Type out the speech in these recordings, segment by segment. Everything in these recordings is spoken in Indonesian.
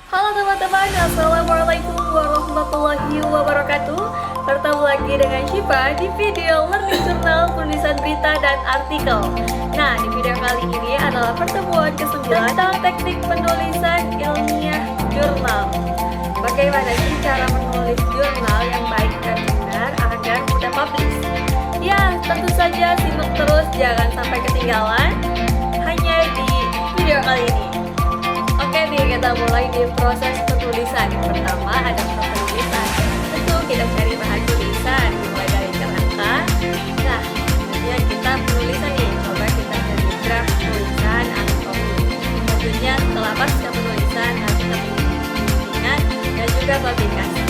Halo teman-teman, Assalamualaikum warahmatullahi wabarakatuh. Bertemu lagi dengan Syifa di video Learning Journal penulisan berita dan artikel. Nah, di video kali ini adalah pertemuan ke-9 tentang teknik penulisan ilmiah jurnal. Bagaimana sih cara menulis jurnal yang baik dan benar agar mudah publish? Ya, tentu saja simak terus, jangan sampai ketinggalan hanya di video kali ini. Oke nih, kita mulai di proses penulisan. Yang pertama ada penulisan. Tentu kita cari bahan tulisan, mulai dari kerangka. Nah, kemudian kita penulisan nih. Coba kita cari draft tulisan atau copy. Selanjutnya setelah pasca penulisan, nanti kita bimbingan dan juga publikasi.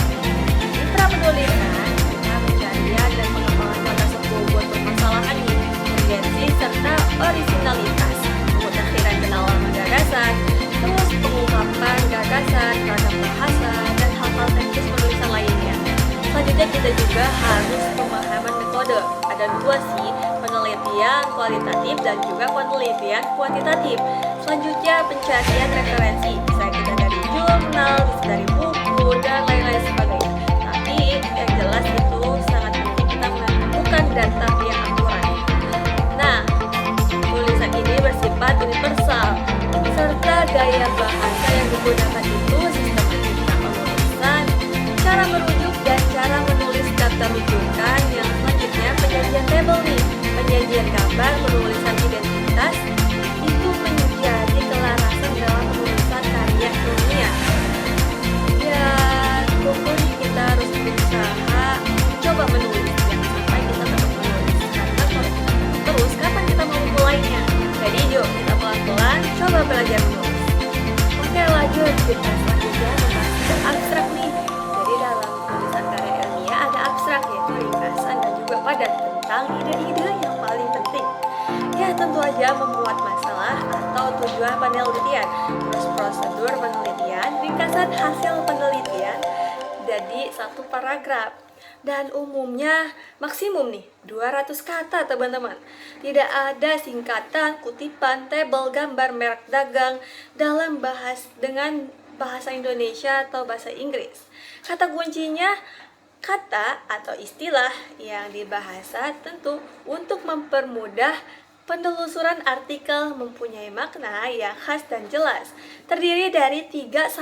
Di pra penulisan, kita pencarian dan pengembangan kata sebuah buat permasalahan nih, urgensi serta originalitas, pemutakhiran pendalaman gagasan, terus pengungkapan gagasan, ragam bahasa, dan hal-hal teknis penulisan lainnya. Selanjutnya kita juga harus pemahaman metode. Ada dua sih, penelitian kualitatif dan juga penelitian kuantitatif. Selanjutnya pencarian referensi, bisa kita dari jurnal, bisa dari buku, dan lain-lain sebagainya. Tapi yang jelas itu sangat penting kita menemukan data yang akurat. Nah, tulisan ini bersifat universal, serta gaya bahasa yang digunakan itu sistematika penulisan, cara merujuk dan cara menulis daftar rujukan. Yang selanjutnya penyajian tabel nih, penyajian gambar, penulisan identitas itu menjadi kelarasan dalam penulisan karya ilmiah. Ya, pokoknya kita harus berusaha coba menulis, jangan sampai kita tetap menulis, karena kalau kita terus kapan kita mau mulainya? Jadi yuk kita pelan-pelan coba belajar menulis. Oke, lanjut, kita selanjutnya membahas abstrak nih. Jadi dalam penulisan karya ilmiah ada abstrak, yaitu ringkasan dan juga padat tentang ide-ide yang paling penting. Ya, tentu aja membuat masalah atau tujuan penelitian, terus prosedur penelitian, ringkasan hasil penelitian jadi satu paragraf. Dan umumnya maksimum nih 200 kata teman-teman. Tidak ada singkatan, kutipan, tabel, gambar, merek dagang dalam dengan bahasa Indonesia atau bahasa Inggris. Kata kuncinya kata atau istilah yang dibahasa tentu untuk mempermudah penelusuran artikel mempunyai makna yang khas dan jelas. Terdiri dari 3-5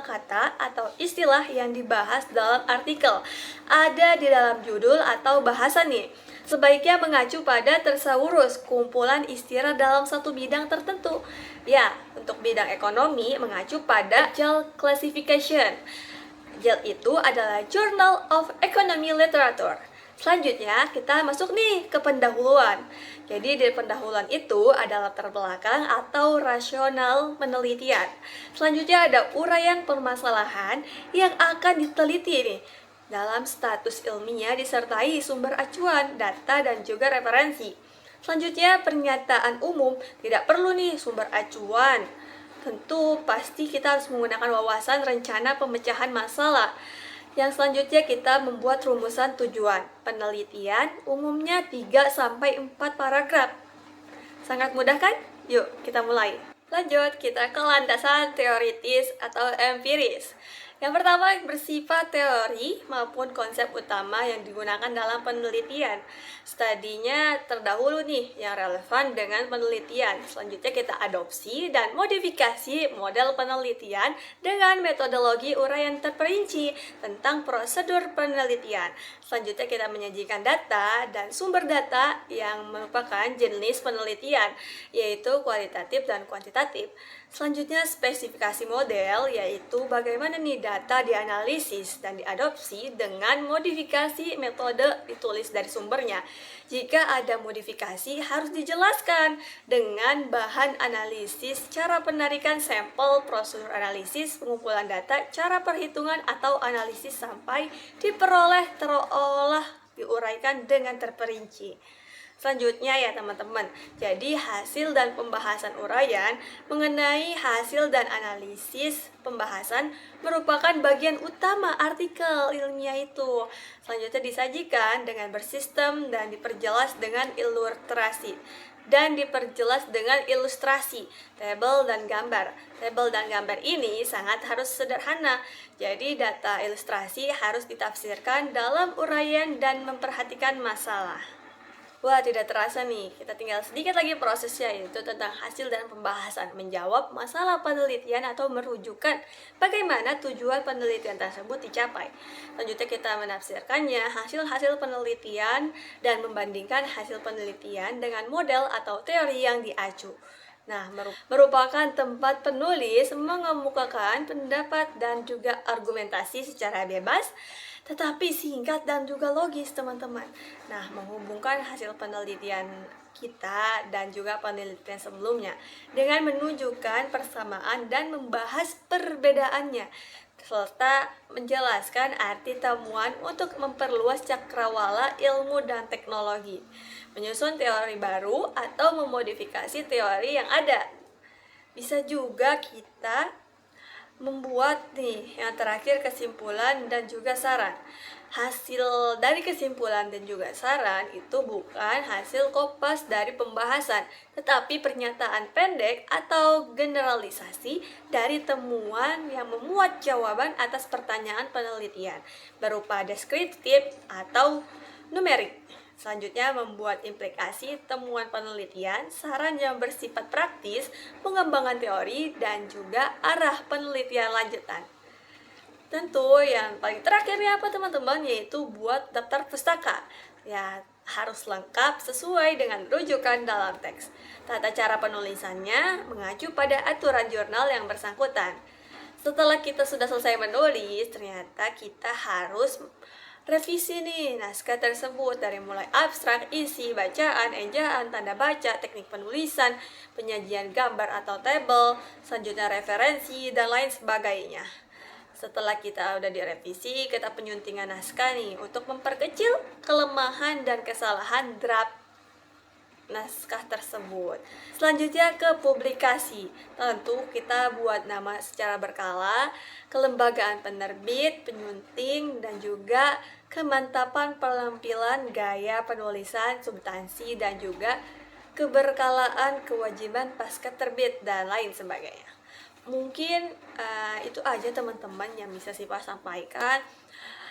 kata atau istilah yang dibahas dalam artikel. Ada di dalam judul atau bahasa nih. Sebaiknya mengacu pada thesaurus, kumpulan istilah dalam satu bidang tertentu. Ya, untuk bidang ekonomi mengacu pada JEL Classification. JEL itu adalah Journal of Economy Literature. Selanjutnya kita masuk nih ke pendahuluan. Jadi di pendahuluan itu ada latar belakang atau rasional penelitian. Selanjutnya ada uraian permasalahan yang akan diteliti nih. Dalam status ilmiah disertai sumber acuan, data, dan juga referensi. Selanjutnya pernyataan umum, tidak perlu nih sumber acuan. Tentu pasti kita harus menggunakan wawasan rencana pemecahan masalah. Yang selanjutnya kita membuat rumusan tujuan. Penelitian umumnya 3-4 paragraf. Sangat mudah kan? Yuk kita mulai. Lanjut, kita ke landasan teoritis atau empiris. Yang pertama bersifat teori maupun konsep utama yang digunakan dalam penelitian. Studinya terdahulu nih yang relevan dengan penelitian. Selanjutnya kita adopsi dan modifikasi model penelitian dengan metodologi uraian terperinci tentang prosedur penelitian. Selanjutnya kita menyajikan data dan sumber data yang merupakan jenis penelitian, yaitu kualitatif dan kuantitatif. Selanjutnya spesifikasi model, yaitu bagaimana nih data dianalisis dan diadopsi dengan modifikasi metode ditulis dari sumbernya. Jika ada modifikasi harus dijelaskan dengan bahan analisis, cara penarikan sampel, prosedur analisis, pengumpulan data, cara perhitungan atau analisis sampai diperoleh, terolah, diuraikan dengan terperinci. Selanjutnya ya teman-teman, jadi hasil dan pembahasan uraian mengenai hasil dan analisis pembahasan merupakan bagian utama artikel ilmiah itu. Selanjutnya disajikan dengan bersistem dan diperjelas dengan ilustrasi. dan diperjelas dengan ilustrasi, tabel dan gambar. Tabel dan gambar ini sangat harus sederhana, jadi data ilustrasi harus ditafsirkan dalam uraian dan memperhatikan masalah. Wah, tidak terasa nih, kita tinggal sedikit lagi prosesnya, yaitu tentang hasil dan pembahasan, menjawab masalah penelitian atau merujukan bagaimana tujuan penelitian tersebut dicapai. Selanjutnya kita menafsirkannya, hasil-hasil penelitian, dan membandingkan hasil penelitian dengan model atau teori yang diacu. Nah, merupakan tempat penulis mengemukakan pendapat dan juga argumentasi secara bebas, tetapi singkat dan juga logis, teman-teman. Nah, menghubungkan hasil penelitian kita dan juga penelitian sebelumnya dengan menunjukkan persamaan dan membahas perbedaannya, serta menjelaskan arti temuan untuk memperluas cakrawala ilmu dan teknologi, menyusun teori baru atau memodifikasi teori yang ada. Bisa juga kita membuat nih yang terakhir kesimpulan dan juga saran. Hasil dari kesimpulan dan juga saran itu bukan hasil kopas dari pembahasan, tetapi pernyataan pendek atau generalisasi dari temuan yang memuat jawaban atas pertanyaan penelitian berupa deskriptif atau numerik. Selanjutnya, membuat implikasi temuan penelitian, saran yang bersifat praktis, pengembangan teori, dan juga arah penelitian lanjutan. Tentu yang paling terakhir ya apa teman-teman, yaitu buat daftar pustaka. Ya, harus lengkap sesuai dengan rujukan dalam teks. Tata cara penulisannya mengacu pada aturan jurnal yang bersangkutan. Setelah kita sudah selesai menulis, ternyata kita harus revisi nih naskah tersebut dari mulai abstrak, isi, bacaan, ejaan, tanda baca, teknik penulisan, penyajian gambar atau tabel, selanjutnya referensi, dan lain sebagainya. Setelah kita udah direvisi, kita penyuntingan naskah nih untuk memperkecil kelemahan dan kesalahan draft naskah tersebut. Selanjutnya ke publikasi. Tentu kita buat nama secara berkala, kelembagaan penerbit, penyunting, dan juga kemantapan penampilan, gaya penulisan, substansi, dan juga keberkalaan kewajiban pasca terbit, dan lain sebagainya. Mungkin itu aja teman-teman yang bisa Siva sampaikan.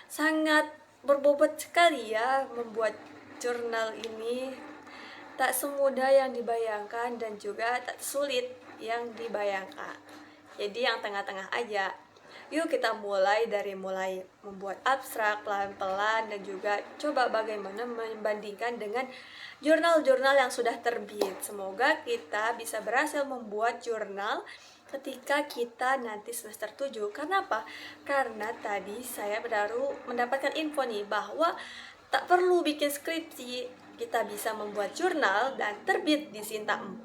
Sangat berbobot sekali ya membuat jurnal ini. Tak semudah yang dibayangkan dan juga tak sulit yang dibayangkan. Jadi yang tengah-tengah aja. Yuk kita mulai membuat abstrak pelan-pelan dan juga coba bagaimana membandingkan dengan jurnal-jurnal yang sudah terbit. Semoga kita bisa berhasil membuat jurnal ketika kita nanti semester 7. Karena apa? Karena tadi saya baru mendapatkan info nih bahwa tak perlu bikin skripsi, kita bisa membuat jurnal dan terbit di Sinta 4,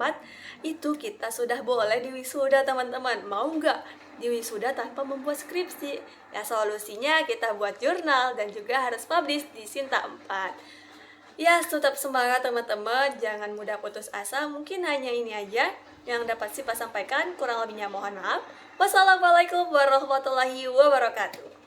itu kita sudah boleh di wisuda teman-teman. Mau nggak di wisuda tanpa membuat skripsi? Ya solusinya kita buat jurnal dan juga harus publish di Sinta 4. Ya tetap semangat teman-teman, jangan mudah putus asa. Mungkin hanya ini aja yang dapat Siva sampaikan, kurang lebihnya mohon maaf. Wassalamualaikum warahmatullahi wabarakatuh.